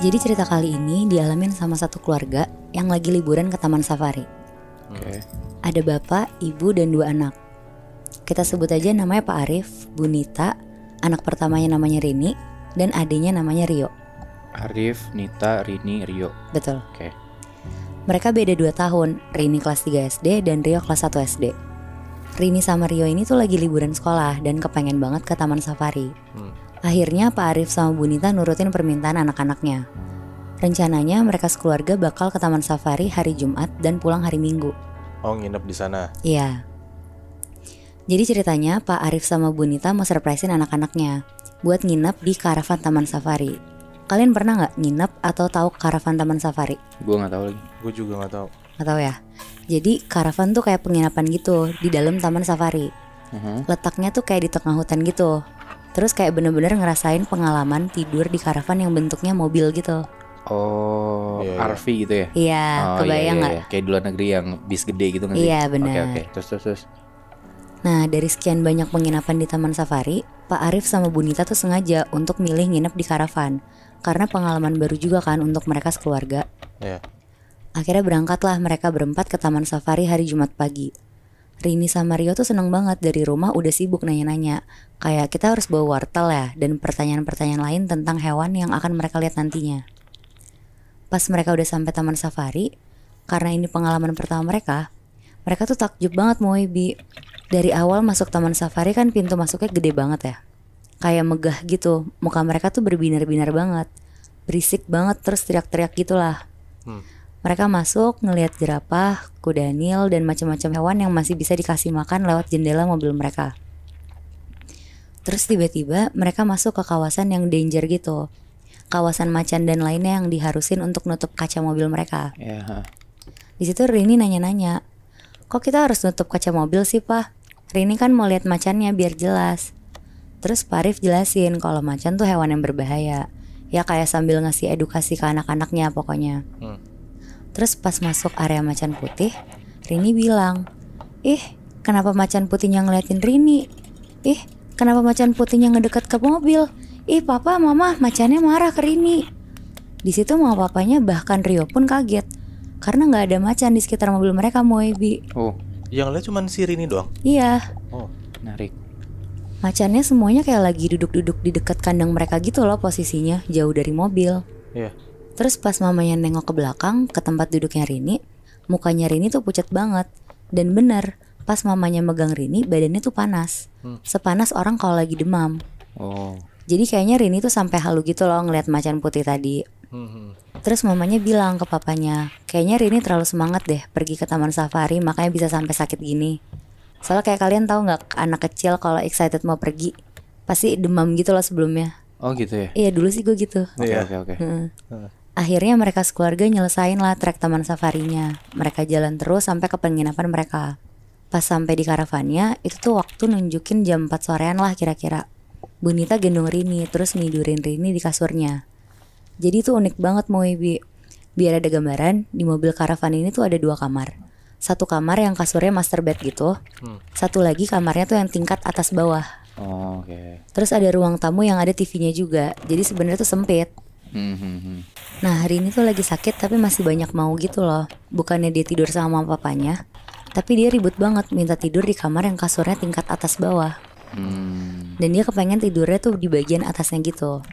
Jadi cerita kali ini dialamin sama satu keluarga yang lagi liburan ke taman safari. Ada bapak, ibu, dan 2 anak. Kita sebut aja namanya Pak Arif, Bu Nita, anak pertamanya namanya Rini, dan adiknya namanya Rio. Arif, Nita, Rini, Rio. Betul. Oke. Mereka beda 2 tahun, Rini kelas 3 SD dan Rio kelas 1 SD. Rini sama Rio ini tuh lagi liburan sekolah dan kepengen banget ke taman safari. Akhirnya Pak Arif sama Bu Nita nurutin permintaan anak-anaknya. Rencananya mereka sekeluarga bakal ke taman safari hari Jumat dan pulang hari Minggu. Oh, nginep di sana. Iya. Jadi ceritanya Pak Arif sama Bu Nita mau surprisein anak-anaknya buat nginep di karavan taman safari. Kalian pernah gak nginep atau tahu karavan taman safari? Gue gak tahu lagi. Gue juga gak tahu. Gak tahu ya? Jadi karavan tuh kayak penginapan gitu di dalam taman safari. Letaknya tuh kayak di tengah hutan gitu. Terus kayak bener-bener ngerasain pengalaman tidur di karavan yang bentuknya mobil gitu. Oh, Iya, iya. RV gitu ya? Iya, Oh, kebayang iya, gak? iya. Kayak di luar negeri yang bis gede gitu nggak sih? Iya, benar. Oke. Terus. Nah, dari sekian banyak penginapan di taman safari, Pak Arif sama Bu Nita tuh sengaja untuk milih nginep di karavan. Karena pengalaman baru juga kan untuk mereka sekeluarga. Iya. Akhirnya berangkatlah mereka berempat ke taman safari hari Jumat pagi. Rini sama Rio tuh seneng banget, dari rumah udah sibuk nanya-nanya. Kayak kita harus bawa wortel ya, dan pertanyaan-pertanyaan lain tentang hewan yang akan mereka lihat nantinya. Pas mereka udah sampai taman safari, karena ini pengalaman pertama mereka tuh takjub banget Moebi. Dari awal masuk taman safari kan pintu masuknya gede banget ya. Kayak megah gitu, muka mereka tuh berbinar-binar banget. Berisik banget, terus teriak-teriak gitulah. Mereka masuk ngelihat jerapah, kuda nil, dan macam-macam hewan yang masih bisa dikasih makan lewat jendela mobil mereka. Terus tiba-tiba mereka masuk ke kawasan yang danger gitu. Kawasan macan dan lainnya yang diharusin untuk nutup kaca mobil mereka. Ya. Di situ Rini nanya-nanya, kok kita harus nutup kaca mobil sih Pak? Rini kan mau lihat macannya biar jelas. Terus Pak Arif jelasin kalau macan tuh hewan yang berbahaya. Ya kayak sambil ngasih edukasi ke anak-anaknya pokoknya. Terus pas masuk area macan putih, Rini bilang, "Ih, kenapa macan putihnya ngeliatin Rini? Ih, kenapa macan putihnya ngedeket ke mobil? Ih, papa, mama, macannya marah ke Rini." Di situ mama papanya bahkan Rio pun kaget karena nggak ada macan di sekitar mobil mereka, Moebi. Oh, Yang lihat cuma si Rini doang. Iya, Oh. menarik. macannya semuanya kayak lagi duduk-duduk di dekat kandang mereka gitu loh posisinya, jauh dari mobil. Iya. Terus pas mamanya nengok ke belakang, ke tempat duduknya Rini, mukanya Rini tuh pucat banget. Dan bener, pas mamanya megang Rini, badannya tuh panas. Sepanas orang kalau lagi demam. Oh. Jadi kayaknya Rini tuh sampai halu gitu loh ngeliat macan putih tadi. Terus mamanya bilang ke papanya, kayaknya Rini terlalu semangat deh pergi ke taman safari, makanya bisa sampai sakit gini. Soalnya kayak kalian tahu nggak, anak kecil kalau excited mau pergi pasti demam gitu loh sebelumnya. Oh gitu ya? Iya, dulu sih gue gitu. Oke. Akhirnya mereka sekeluarga nyelesain lah trek taman safarinya. Mereka jalan terus sampai ke penginapan mereka. Pas sampai di karavannya, itu tuh waktu nunjukin jam 4 sorean lah kira-kira. Bu Nita gendong Rini, terus nidurin Rini di kasurnya. Jadi tuh unik banget Moebi. Biar ada gambaran, di mobil karavan ini tuh ada 2 kamar. Satu kamar yang kasurnya master bed gitu. Satu lagi kamarnya tuh yang tingkat atas bawah. Oh, oke. Terus ada ruang tamu yang ada TV-nya juga. Jadi sebenarnya tuh sempit. Nah, hari ini tuh lagi sakit tapi masih banyak mau gitu loh. Bukannya dia tidur sama mama papanya, tapi dia ribut banget minta tidur di kamar yang kasurnya tingkat atas bawah. Dan dia kepengen tidurnya tuh di bagian atasnya gitu.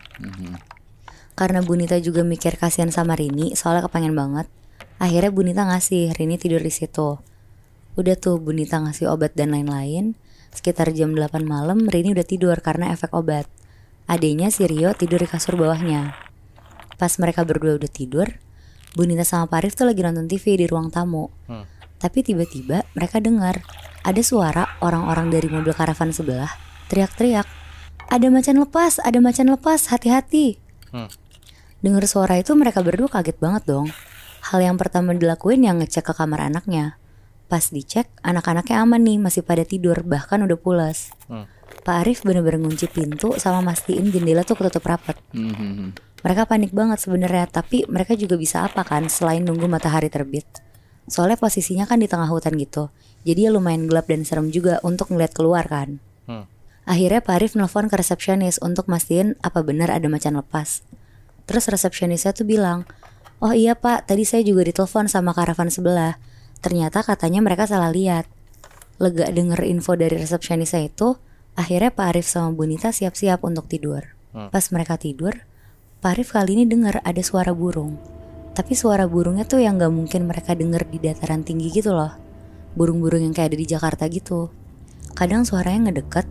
Karena Bu Nita juga mikir kasihan sama Rini, soalnya kepengen banget. Akhirnya Bu Nita ngasih Rini tidur di situ. Udah tuh Bu Nita ngasih obat dan lain-lain. Sekitar jam 8 malam Rini udah tidur karena efek obat. Adenya si Rio tidur di kasur bawahnya. Pas mereka berdua udah tidur, Bu Nita sama Pak Arif tuh lagi nonton TV di ruang tamu. Tapi tiba-tiba mereka dengar ada suara orang-orang dari mobil karavan sebelah teriak-teriak, ada macan lepas, hati-hati. Dengar suara itu mereka berdua kaget banget dong. Hal yang pertama dilakuin yang ngecek ke kamar anaknya. Pas dicek, anak-anaknya aman nih, masih pada tidur, bahkan udah pulas. Pak Arif bener-bener ngunci pintu sama mastiin jendela tuh ketutup rapat. Mereka panik banget sebenarnya, tapi mereka juga bisa apa kan selain nunggu matahari terbit. Soalnya posisinya kan di tengah hutan gitu, jadi ya lumayan gelap dan serem juga untuk ngeliat keluar kan. Akhirnya Pak Arif nelfon ke resepsionis untuk mastiin apa benar ada macan lepas. Terus resepsionisnya tuh bilang, "Oh iya pak, tadi saya juga ditelepon sama karavan sebelah. Ternyata katanya mereka salah lihat." Lega denger info dari resepsionisnya itu, akhirnya Pak Arif sama Bu Nita siap-siap untuk tidur. Pas mereka tidur, Pak Arif kali ini dengar ada suara burung. Tapi suara burungnya tuh yang gak mungkin mereka denger di dataran tinggi gitu loh. Burung-burung yang kayak ada di Jakarta gitu. Kadang suaranya ngedeket,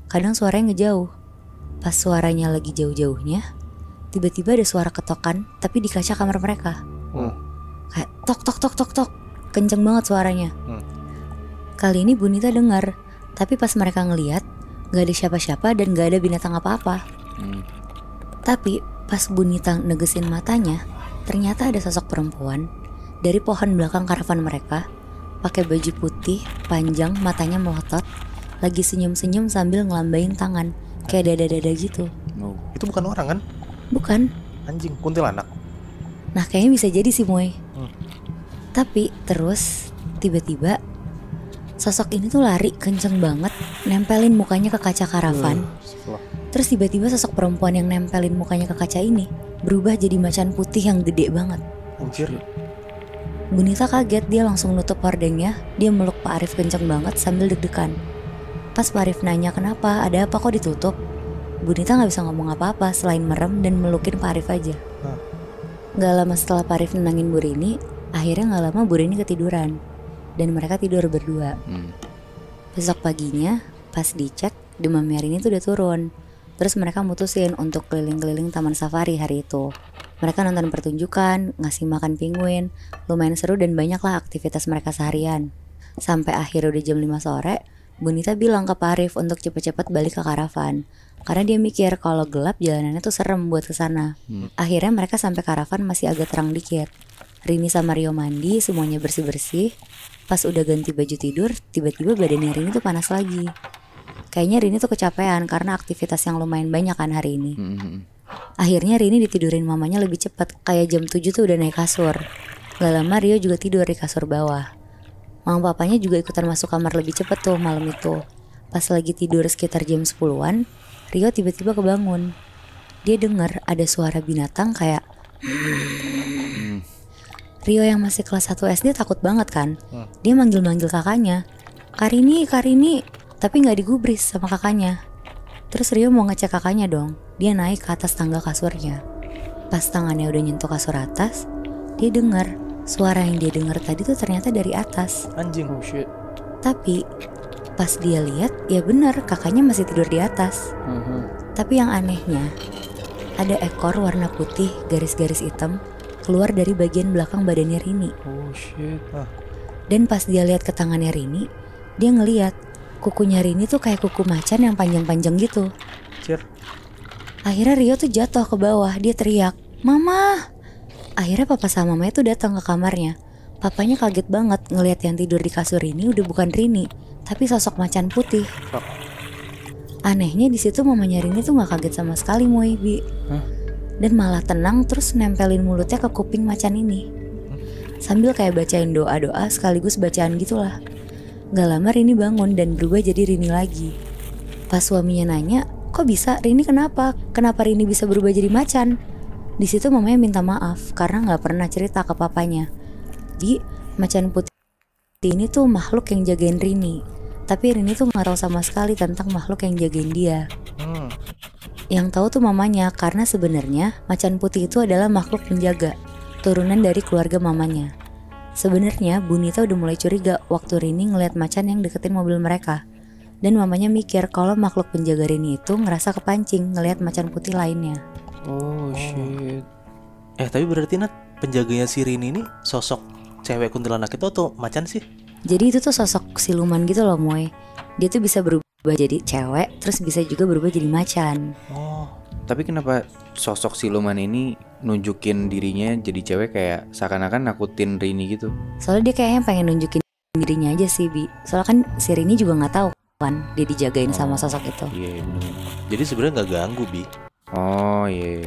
kadang suaranya ngejauh. Pas suaranya lagi jauh-jauhnya, tiba-tiba ada suara ketokan tapi di kaca kamar mereka. Kayak tok tok tok tok tok. Kenceng banget suaranya. Kali ini Bu Nita dengar, tapi pas mereka ngeliat gak ada siapa-siapa dan gak ada binatang apa-apa. Tapi pas Bu Nita negesin matanya, ternyata ada sosok perempuan dari pohon belakang karavan mereka, pakai baju putih, panjang, matanya melotot, lagi senyum-senyum sambil ngelambain tangan, kayak dada-dada gitu. Itu bukan orang kan? Bukan. Anjing, kuntilanak. Nah kayaknya bisa jadi sih Moy. Tapi terus tiba-tiba sosok ini tuh lari kenceng banget, nempelin mukanya ke kaca karavan. Terus tiba-tiba sosok perempuan yang nempelin mukanya ke kaca ini berubah jadi macan putih yang gede banget. Anjir. Bu Nita kaget, dia langsung nutup hordengnya. Dia meluk Pak Arif kenceng banget sambil deg-degan. Pas Pak Arif nanya kenapa, ada apa kok ditutup, Bu Nita gak bisa ngomong apa-apa selain merem dan melukin Pak Arif aja. Gak lama setelah Pak Arif nenangin Bu Rini, akhirnya gak lama Bu Rini ketiduran. Dan mereka tidur berdua. Besok paginya pas dicek, demamnya Rini tuh udah turun. Terus mereka mutusin untuk keliling-keliling taman safari hari itu. Mereka nonton pertunjukan, ngasih makan penguin, lumayan seru dan banyak lah aktivitas mereka seharian. Sampai akhir udah jam 5 sore, Bu Nita bilang ke Pak Arif untuk cepet-cepet balik ke karavan. Karena dia mikir kalau gelap jalanannya tuh serem buat kesana. Akhirnya mereka sampai karavan masih agak terang dikit. Rini sama Rio mandi, semuanya bersih-bersih. Pas udah ganti baju tidur, tiba-tiba badannya Rini tuh panas lagi. Kayaknya Rini tuh kecapean karena aktivitas yang lumayan banyak kan hari ini. Akhirnya Rini ditidurin mamanya lebih cepat, kayak jam 7 tuh udah naik kasur. Gak lama Rio juga tidur di kasur bawah. Mama papanya juga ikutan masuk kamar lebih cepat tuh malam itu. Pas lagi tidur sekitar jam 10-an, Rio tiba-tiba kebangun. Dia dengar ada suara binatang kayak Rio yang masih kelas 1 SD takut banget kan. Dia manggil-manggil kakaknya, Karini, Karini, tapi gak digubris sama kakaknya. Terus Rio mau ngecek kakaknya dong. Dia naik ke atas tangga kasurnya. Pas tangannya udah nyentuh kasur atas, dia dengar suara yang dia dengar tadi tuh ternyata dari atas. Anjing, oh shit. Tapi pas dia lihat, ya benar kakaknya masih tidur di atas. Tapi yang anehnya, ada ekor warna putih garis-garis hitam keluar dari bagian belakang badannya Rini. Oh shit. Dan pas dia lihat ke tangannya Rini, dia ngelihat kukunya Rini tuh kayak kuku macan yang panjang-panjang gitu. Anjir. Akhirnya Rio tuh jatuh ke bawah, dia teriak, "Mama!" Akhirnya papa sama mama itu datang ke kamarnya. Papanya kaget banget ngelihat yang tidur di kasur ini udah bukan Rini, tapi sosok macan putih. Anehnya di situ mamanya Rini tuh nggak kaget sama sekali Moebi. Dan malah tenang terus nempelin mulutnya ke kuping macan ini. Sambil kayak bacain doa-doa sekaligus bacaan gitulah. Gak lama Rini bangun dan berubah jadi Rini lagi. Pas suaminya nanya, "Kok bisa? Rini kenapa? Kenapa Rini bisa berubah jadi macan?" Di situ mamanya minta maaf karena nggak pernah cerita ke papanya. Di macan putih ini tuh makhluk yang jagain Rini. Tapi Rini tuh nggak tahu sama sekali tentang makhluk yang jagain dia. Yang tahu tuh mamanya karena sebenarnya macan putih itu adalah makhluk penjaga, turunan dari keluarga mamanya. Sebenarnya Bu Nita udah mulai curiga waktu Rini ngeliat macan yang deketin mobil mereka. Dan mamanya mikir kalau makhluk penjaga Rini itu ngerasa kepancing ngeliat macan putih lainnya. Oh shit. Tapi berarti Nat, penjaganya si Rini ini sosok cewek kuntilanak itu atau macan sih? Jadi itu tuh sosok siluman gitu loh Moy. Dia tuh bisa berubah jadi cewek, terus bisa juga berubah jadi macan. Tapi kenapa sosok siluman ini nunjukin dirinya jadi cewek kayak seakan-akan nakutin Rini gitu? Soalnya dia kayaknya pengen nunjukin dirinya aja sih Bi. Soalnya kan si Rini juga gak tahu kan dia dijagain sama sosok itu. Iya bener. Jadi sebenarnya nggak ganggu Bi. Oh iya.